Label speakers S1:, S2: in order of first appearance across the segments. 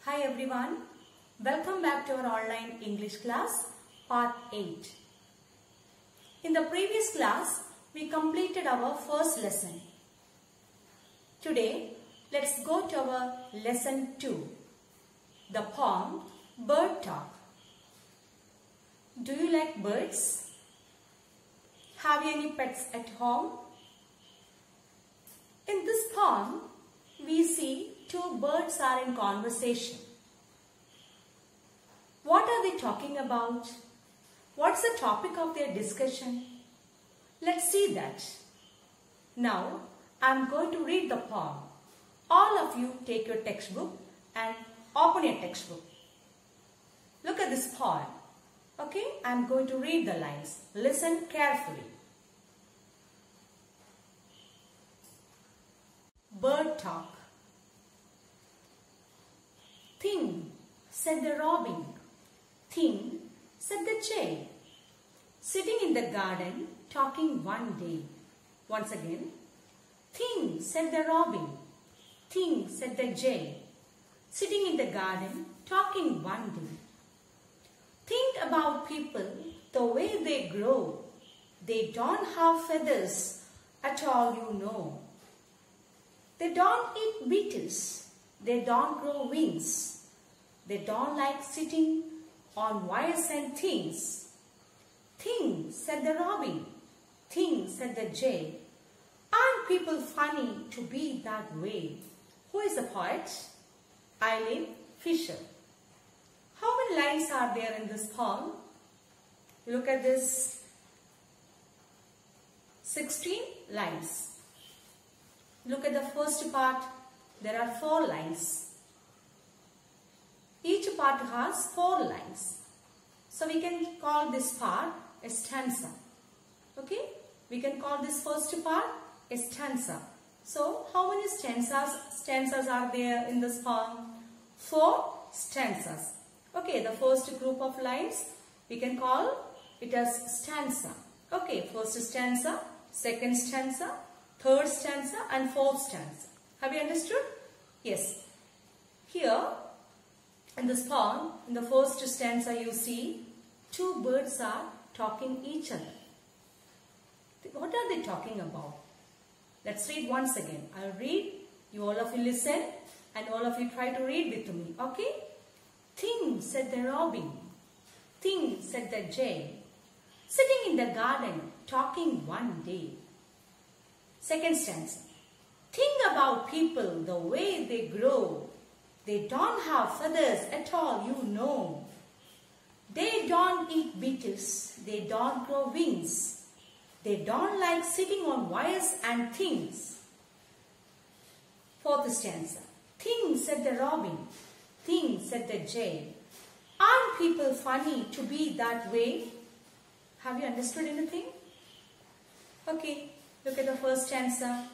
S1: Hi everyone, welcome back to our online English class, part 8. In the previous class, we completed our first lesson. Today, let's go to our lesson 2, the poem Bird Talk. Do you like birds? Have you any pets at home? In this poem, we see two birds are in conversation. What are they talking about? What's the topic of their discussion? Let's see that. Now, I'm going to read the poem. All of you take your textbook and open your textbook. Look at this poem. Okay, I'm going to read the lines. Listen carefully. Bird talk. Thing, said the robin. Thing, said the jay. Sitting in the garden, talking one day. Once again. Thing, said the robin. Thing, said the jay. Sitting in the garden, talking one day. Think about people, the way they grow. They don't have feathers at all, you know. They don't eat beetles. They don't grow wings. They don't like sitting on wires and things. Thing, said the robin. Thing, said the jay. Aren't people funny to be that way? Who is the poet? Eileen Fisher. How many lines are there in this poem? Look at this. 16 lines. Look at the first part. There are 4 lines. Each part has 4 lines. So we can call this part a stanza. Okay? We can call this first part a stanza. So how many stanzas are there in this poem? 4 stanzas. Okay, the first group of lines we can call it as stanza. Okay, first stanza, second stanza, third stanza and fourth stanza. Have you understood? Yes. Here in this poem, in the first stanza you see 2 birds are talking each other. What are they talking about? Let's read once again. I'll read, you all of you listen and all of you try to read with me. Okay? Thing, said the robin. Thing, said the jay. Sitting in the garden, talking one day. Second stanza. Think about people, the way they grow. They don't have feathers at all, you know. They don't eat beetles. They don't grow wings. They don't like sitting on wires and things. Fourth stanza. Thing, said the robin. Thing, said the jay. Aren't people funny to be that way? Have you understood anything? Okay, look at the first stanza.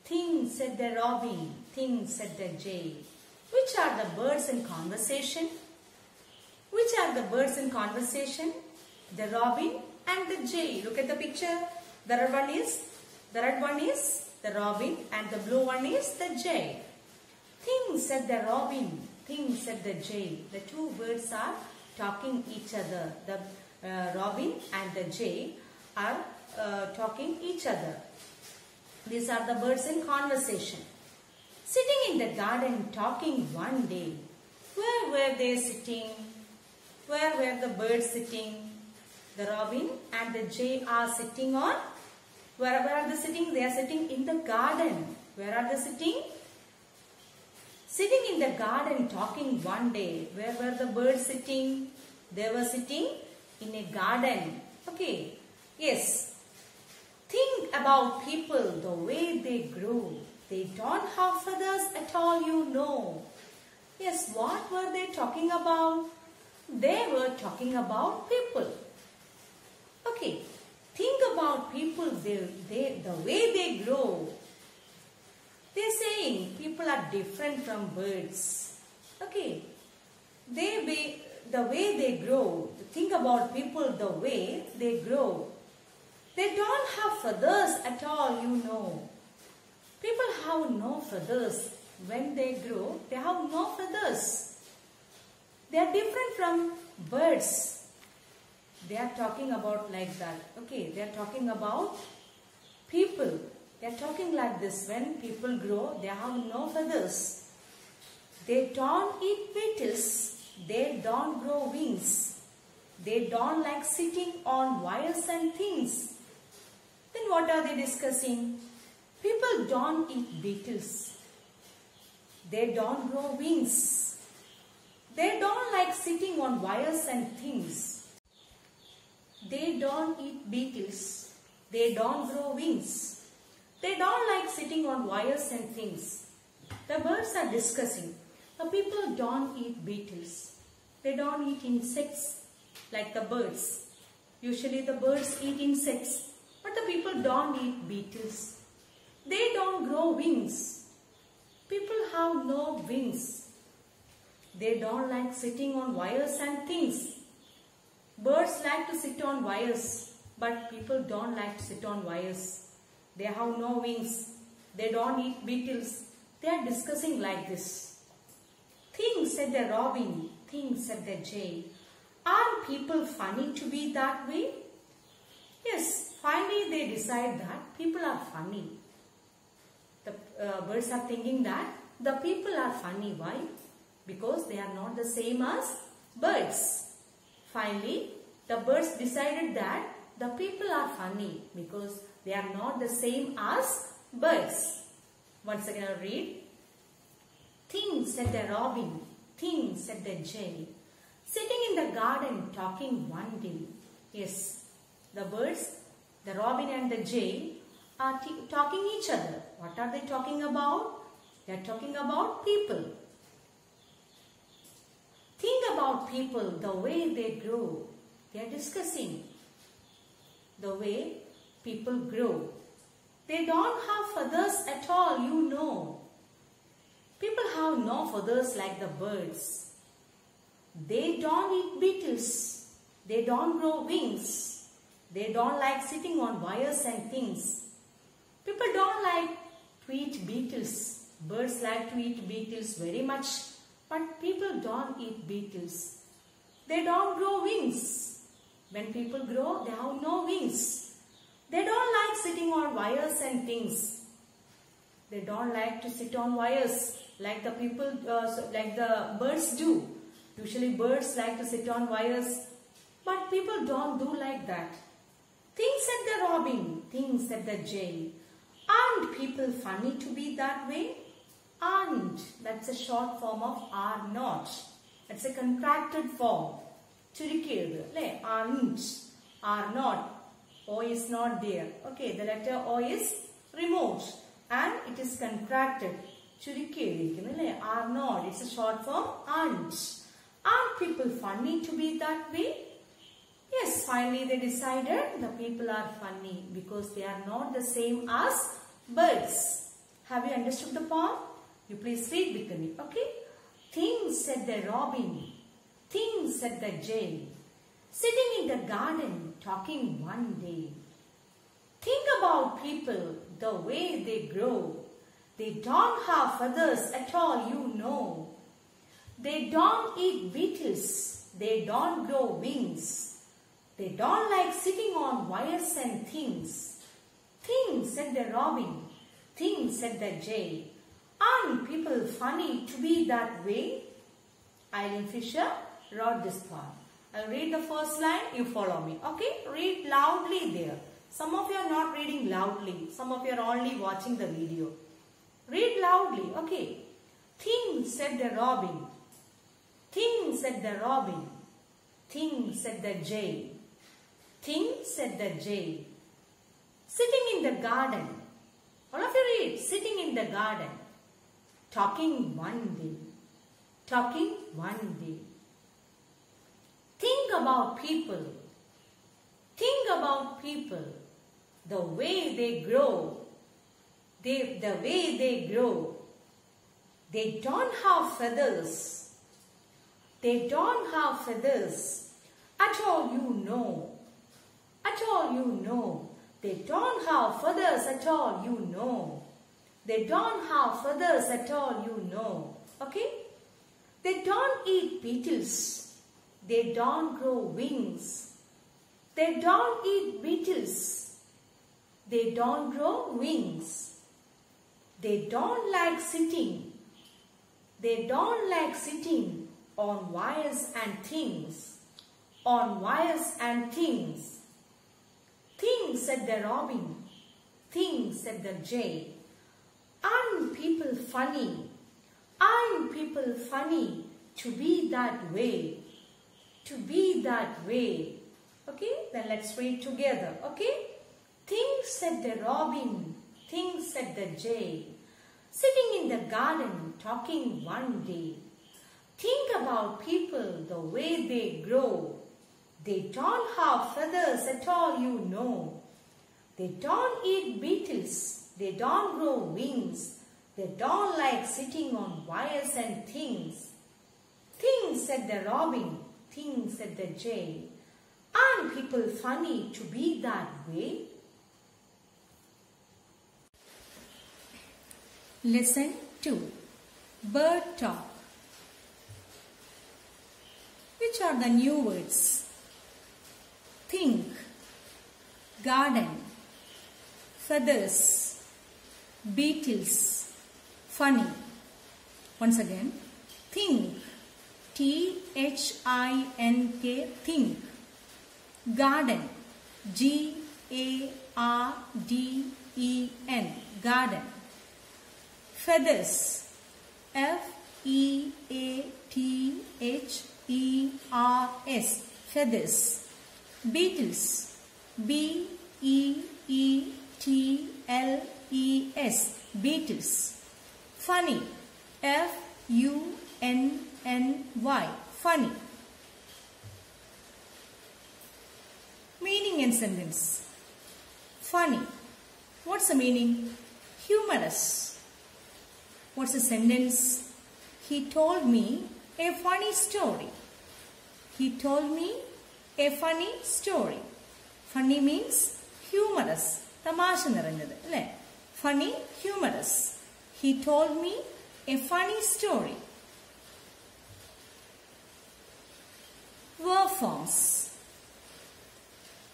S1: Thing, said the robin. Thing, said the jay. Which are the birds in conversation? Which are the birds in conversation? The robin and the jay. Look at the picture. The red one is the robin and the blue one is the jay. Thing, said the robin. Thing, said the jay. The 2 birds are talking each other. The robin and the jay are talking each other. These are the birds in conversation. Sitting in the garden talking one day. Where were they sitting? Where were the birds sitting? The robin and the jay are sitting on. Where are they sitting? They are sitting in the garden. Where are they sitting? Sitting in the garden talking one day. Where were the birds sitting? They were sitting in a garden. Okay. Yes. Think about people, the way they grow. They don't have feathers at all, you know. Yes, what were they talking about? They were talking about people. Okay, think about people, the way they grow. They're saying people are different from birds. Okay, the way they grow. Think about people, the way they grow. They don't have feathers at all, you know. People have no feathers. When they grow, they have no feathers. They are different from birds. They are talking about like that. Okay, they are talking about people. They are talking like this. When people grow, they have no feathers. They don't eat beetles. They don't grow wings. They don't like sitting on wires and things. Then what are they discussing? People don't eat beetles. They don't grow wings. They don't like sitting on wires and things. They don't eat beetles. They don't grow wings. They don't like sitting on wires and things. The birds are discussing. The people don't eat beetles. They don't eat insects like the birds. Usually the birds eat insects, but the people don't eat beetles. They don't grow wings. People have no wings. They don't like sitting on wires and things. Birds like to sit on wires, but people don't like to sit on wires. They have no wings. They don't eat beetles. They are discussing like this. Things, said the robin. Things, said the jay. Aren't people funny to be that way? Yes, finally they decide that people are funny. The birds are thinking that the people are funny. Why? Because they are not the same as birds. Finally, the birds decided that the people are funny because they are not the same as birds. Once again I'll read. Things, said the robin. Things, said the jay. Sitting in the garden talking one day. Yes, the birds, the robin and the jay are talking each other. What are they talking about? They are talking about people. Think about people, the way they grow. They are discussing the way people grow. They don't have feathers at all, you know. People have no feathers like the birds. They don't eat beetles. They don't grow wings. They don't like sitting on wires and things. People don't like to eat beetles. Birds like to eat beetles very much. But people don't eat beetles. They don't grow wings. When people grow, they have no wings. They don't like sitting on wires and things. They don't like to sit on wires like the people, like the birds do. Usually birds like to sit on wires, but people don't do like that. Things, said the robin. Things, said the jay. Aren't people funny to be that way? Aren't. That's a short form of are not. That's a contracted form. Churikirdu. Aren't. Are not. O is not there. Okay, the letter O is removed and it is contracted. Churikirdu. Are not. It's a short form. Aren't. Aren't people funny to be that way? Yes, finally they decided the people are funny because they are not the same as birds. Have you understood the poem? You please read with me, okay? Things, said the robin. Things, said the jay. Sitting in the garden talking one day. Think about people, the way they grow. They don't have feathers at all, you know. They don't eat beetles. They don't grow wings. They don't like sitting on wires and things. Things, said the robin. Things, said the jay. Aren't people funny to be that way? Eileen Fisher wrote this poem. I'll read the first line, you follow me. Okay? Read loudly there. Some of you are not reading loudly. Some of you are only watching the video. Read loudly. Okay. Things, said the robin. Things, said the robin. Things, said the jay. Things, said the jay. Sitting in the garden. All of you read. Sitting in the garden. Talking one day. Talking one day. Think about people. Think about people. The way they grow. The way they grow. They don't have feathers. They don't have feathers. At all you know. At all you know. They don't have feathers at all you know. They don't have feathers at all you know. Okay? They don't eat beetles. They don't grow wings. They don't eat beetles. They don't grow wings. They don't like sitting. They don't like sitting on wires and things. On wires and things. Things, said the robin. Things, said the jay. Aren't people funny? Aren't people funny to be that way? To be that way. Okay, then let's read together. Okay. Things, said the robin. Things, said the jay. Sitting in the garden talking one day. Think about people the way they grow. They don't have feathers at all, you know. They don't eat beetles. They don't grow wings. They don't like sitting on wires and things. Things, said the robin. Things, said the jay. Aren't people funny to be that way? Lesson 2. Bird talk. Which are the new words? Think, garden, feathers, beetles, funny. Once again, think, T-H-I-N-K, think. Garden, G-A-R-D-E-N, garden. Feathers, F-E-A-T-H-E-R-S, feathers. Beetles, B-E-E-T-L-E-S, beetles. Funny, F-U-N-N-Y, funny. Meaning and sentence. Funny. What's the meaning? Humorous. What's the sentence? He told me a funny story. He told me a funny story. Funny means humorous. Tamasha niranjadu. Funny, humorous. He told me a funny story. Verb forms.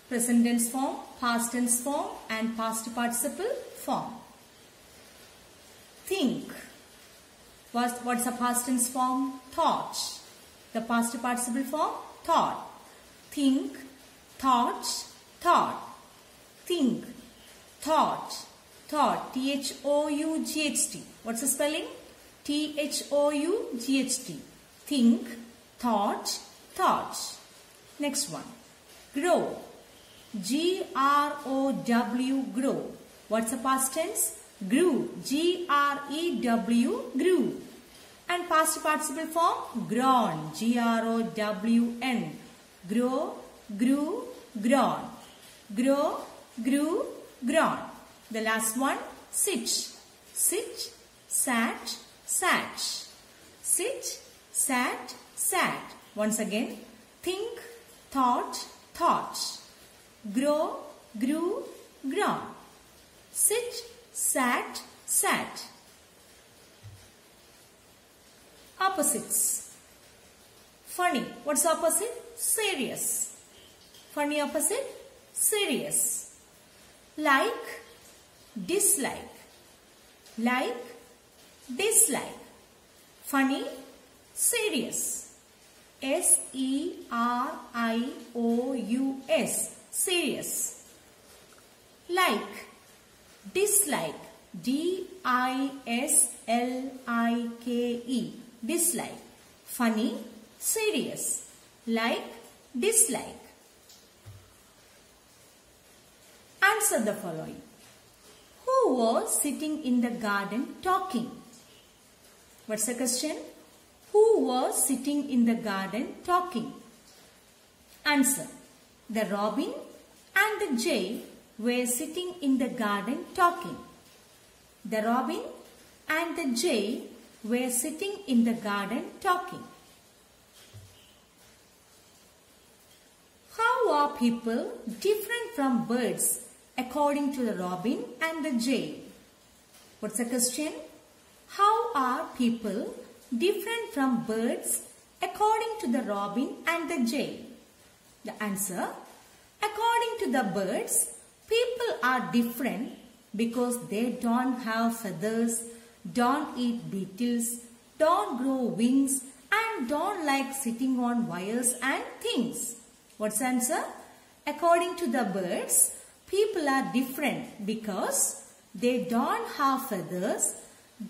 S1: Present tense form, past tense form and past participle form. Think. What's the past tense form? Thought. The past participle form? Thought. Think, thought, thought. Think, thought, thought. T-H-O-U-G-H-T. What's the spelling? T-H-O-U-G-H-T. Think, thought, thought. Next one. Grow. G-R-O-W, grow. What's the past tense? Grew. G-R-E-W, grew. And past participle form? Grown. G-R-O-W-N. Grow, grew, grown. Grow, grew, grown. The last one, sit. Sit, sat, sat. Sit, sat, sat. Once again, think, thought, thought. Grow, grew, grown. Sit, sat, sat. Opposites. Funny. What's opposite? Serious. Funny opposite? Serious. Like, dislike. Like, dislike. Funny, serious. S-E-R-I-O-U-S. Serious. Like, dislike. D-I-S-L-I-K-E. Dislike. Funny, serious. Like, dislike. Answer the following. Who was sitting in the garden talking? What's the question? Who was sitting in the garden talking? Answer. The robin and the jay were sitting in the garden talking. The robin and the jay were sitting in the garden talking. How are people different from birds according to the robin and the jay? What's the question? How are people different from birds according to the robin and the jay? The answer, according to the birds, people are different because they don't have feathers, don't eat beetles, don't grow wings, and don't like sitting on wires and things. What's the answer? According to the birds, people are different because they don't have feathers,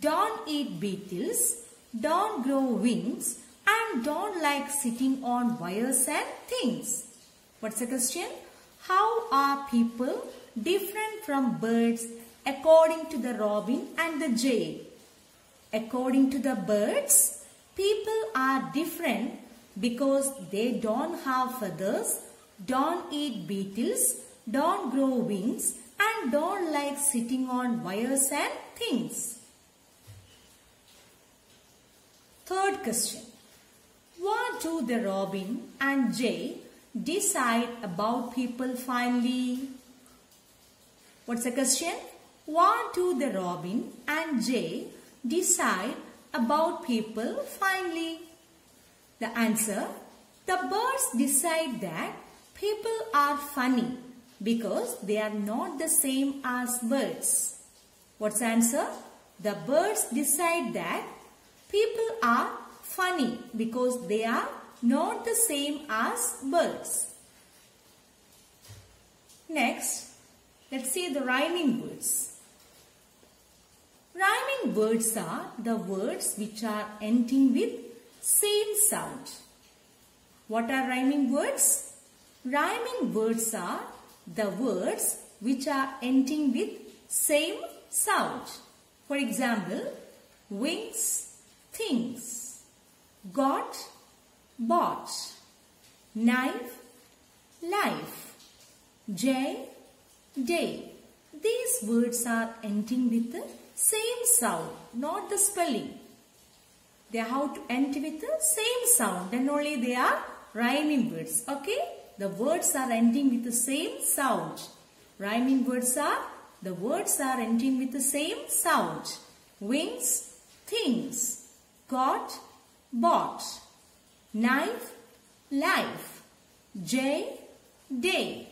S1: don't eat beetles, don't grow wings, and don't like sitting on wires and things. What's the question? How are people different from birds according to the robin and the jay? According to the birds, people are different because they don't have feathers, don't eat beetles, don't grow wings, and don't like sitting on wires and things. Third question. What do the robin and jay decide about people finally? What's the question? What do the robin and jay decide about people finally? The answer, the birds decide that people are funny because they are not the same as birds. What's the answer? The birds decide that people are funny because they are not the same as birds. Next, let's see the rhyming words. Rhyming words are the words which are ending with same sound. What are rhyming words? Rhyming words are the words which are ending with same sound. For example, wings, things, got, bought, knife, life, jay, day. These words are ending with the same sound, not the spelling. They have to end with the same sound, then only they are rhyming words. Okay? The words are ending with the same sound. Rhyming words are the words are ending with the same sound. Wings, things, got, bought, knife, life, jay, day.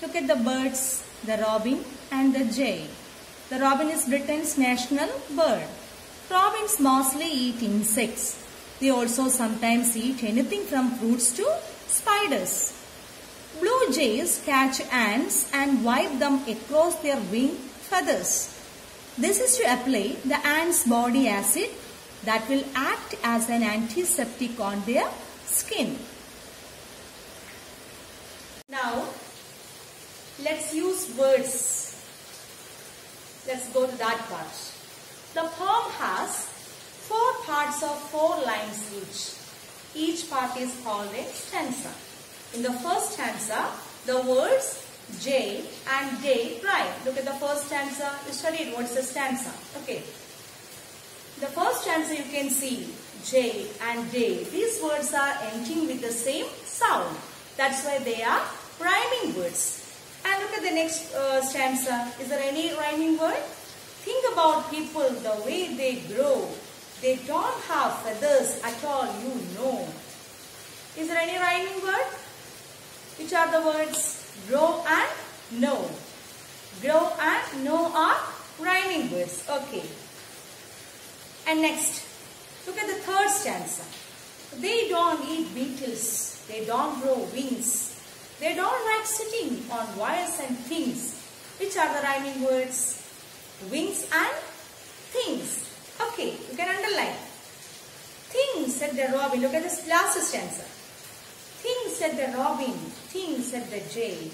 S1: Look at the birds, the robin and the jay. The robin is Britain's national bird. Robins mostly eat insects. They also sometimes eat anything from fruits to spiders. Blue jays catch ants and wipe them across their wing feathers. This is to apply the ants' body acid that will act as an antiseptic on their skin. Now, let's use words. Let's go to that part. The poem has 4 parts of 4 lines each. Each part is called a stanza. In the first stanza, the words jay and day rhyme. Look at the first stanza. You studied what's the stanza. Okay. The first stanza you can see jay and day. These words are ending with the same sound. That's why they are rhyming words. And look at the next stanza. Is there any rhyming word? Think about people, the way they grow. They don't have feathers at all, you know. Is there any rhyming word? Which are the words? Grow and know. Grow and know are rhyming words. Okay. And next, look at the third stanza. They don't eat beetles. They don't grow wings. They don't like sitting on wires and things. Which are the rhyming words? Wings and things. Okay, you can underline. Things, said the robin. Look at this last stanza. Things, said the robin. Things, said the jay.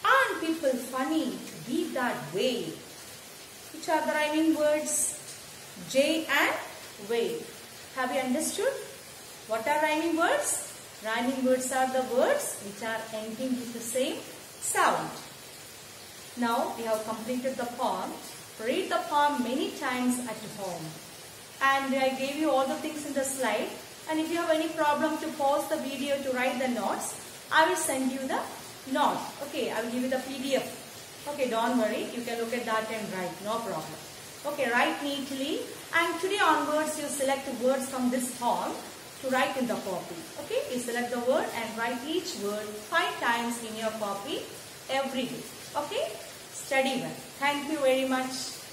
S1: Aren't people funny to be that way? Which are the rhyming words? Jay and way. Have you understood? What are rhyming words? Rhyming words are the words which are ending with the same sound. Now we have completed the poem. Read the poem many times at home. And I gave you all the things in the slide. And if you have any problem to pause the video to write the notes, I will send you the notes. Okay, I will give you the PDF. Okay, don't worry. You can look at that and write. No problem. Okay, write neatly. And today onwards, you select words from this form to write in the copy. Okay, you select the word and write each word 5 times in your copy every day. Okay, study well. Thank you very much.